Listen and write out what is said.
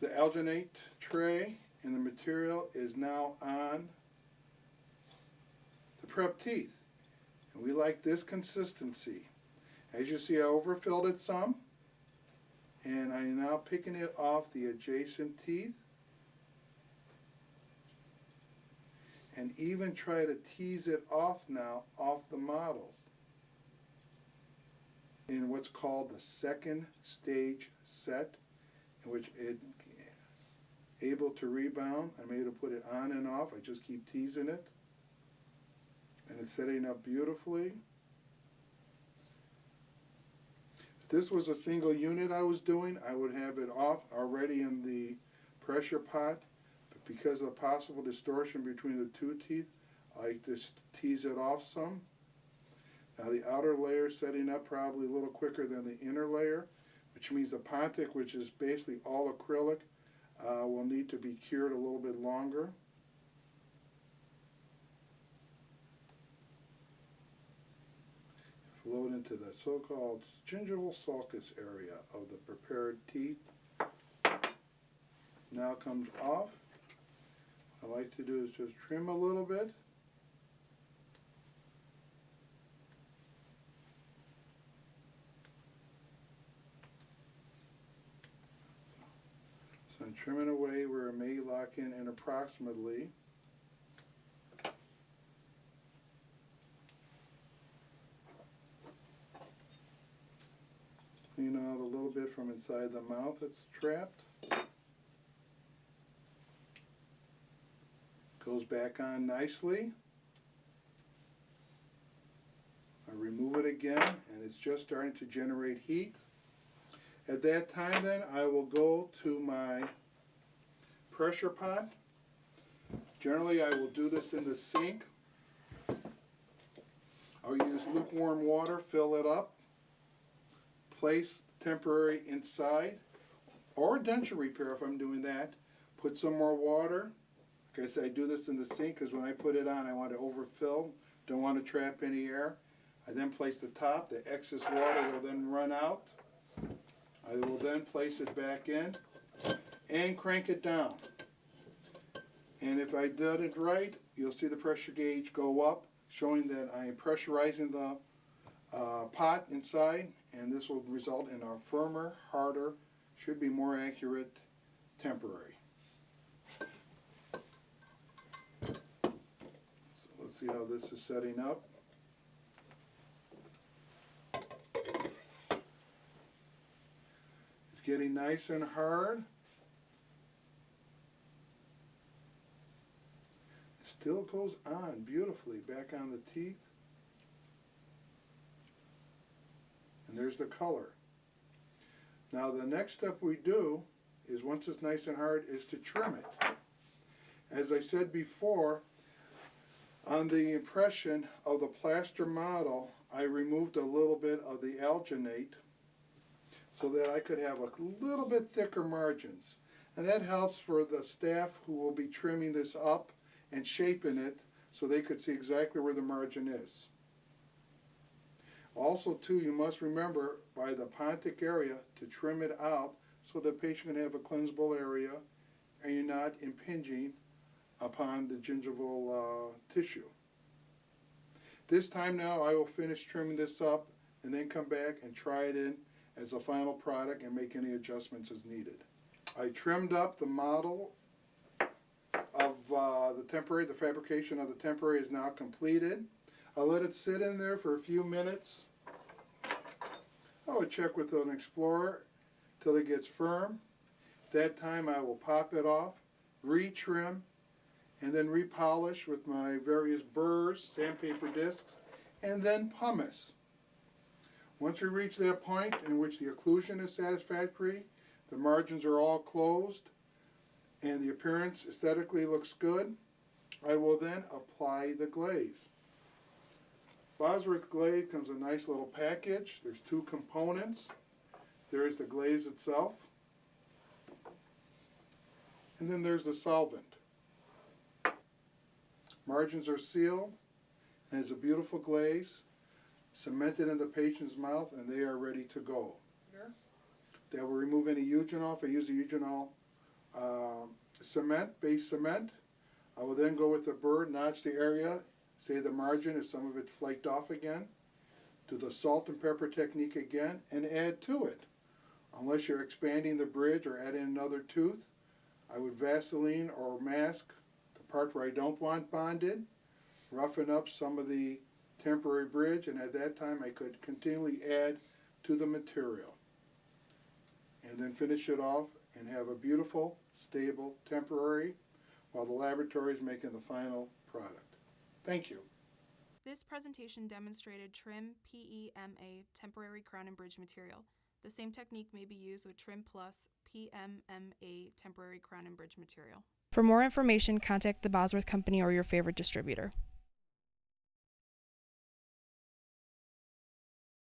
The alginate tray and the material is now on the prep teeth. And we like this consistency. As you see, I overfilled it some, and I'm now picking it off the adjacent teeth, and even try to tease it off now off the models in what's called the second stage set, in which it able to rebound. I'm able to put it on and off. I just keep teasing it, and it's setting up beautifully. If this was a single unit I was doing, I would have it off already in the pressure pot, but because of the possible distortion between the two teeth, I just tease it off some. Now the outer layer is setting up probably a little quicker than the inner layer, which means the pontic, which is basically all acrylic, will need to be cured a little bit longer. Flow it into the so-called gingival sulcus area of the prepared teeth. Now comes off. What I like to do is just trim a little bit. So I'm trimming away where it may lock in approximately. Clean out a little bit from inside the mouth that's trapped. Goes back on nicely. I remove it again, and it's just starting to generate heat. At that time then, I will go to my pressure pot. Generally I will do this in the sink. I'll use lukewarm water, fill it up, place temporary inside, or denture repair if I'm doing that. Put some more water. Like I said, I do this in the sink because when I put it on I want to overfill, don't want to trap any air. I then place the top, the excess water will then run out. I will then place it back in and crank it down. And if I did it right, you'll see the pressure gauge go up, showing that I am pressurizing the pot inside, and this will result in a firmer, harder, should be more accurate temporary. So let's see how this is setting up. It's getting nice and hard. It still goes on beautifully back on the teeth. And there's the color. Now the next step we do is, once it's nice and hard, is to trim it. As I said before, on the impression of the plaster model, I removed a little bit of the alginate so that I could have a little bit thicker margins. And that helps for the staff who will be trimming this up and shaping it so they could see exactly where the margin is. Also too, you must remember by the pontic area to trim it out so the patient can have a cleansable area and you're not impinging upon the gingival tissue. This time now I will finish trimming this up and then come back and try it in as a final product and make any adjustments as needed. I trimmed up the model of the temporary. The fabrication of the temporary is now completed. I'll let it sit in there for a few minutes. I would check with an Explorer till it gets firm. At that time I will pop it off, retrim, and then repolish with my various burrs, sandpaper discs, and then pumice. Once we reach that point in which the occlusion is satisfactory, the margins are all closed, and the appearance aesthetically looks good, I will then apply the glaze. Bosworth glaze comes in a nice little package. There's two components. There's the glaze itself, and then there's the solvent. Margins are sealed, and it's a beautiful glaze, cemented in the patient's mouth, and they are ready to go. That will remove any eugenol. If I use the eugenol base cement. I will then go with the burr, notch the area, say the margin if some of it flaked off again. Do the salt and pepper technique again and add to it. Unless you're expanding the bridge or adding another tooth, I would Vaseline or mask the part where I don't want bonded, roughen up some of the temporary bridge, and at that time I could continually add to the material. And then finish it off and have a beautiful, stable, temporary, while the laboratory is making the final product. Thank you. This presentation demonstrated Trim PEMA temporary crown and bridge material. The same technique may be used with Trim Plus PMMA temporary crown and bridge material. For more information, contact the Bosworth Company or your favorite distributor.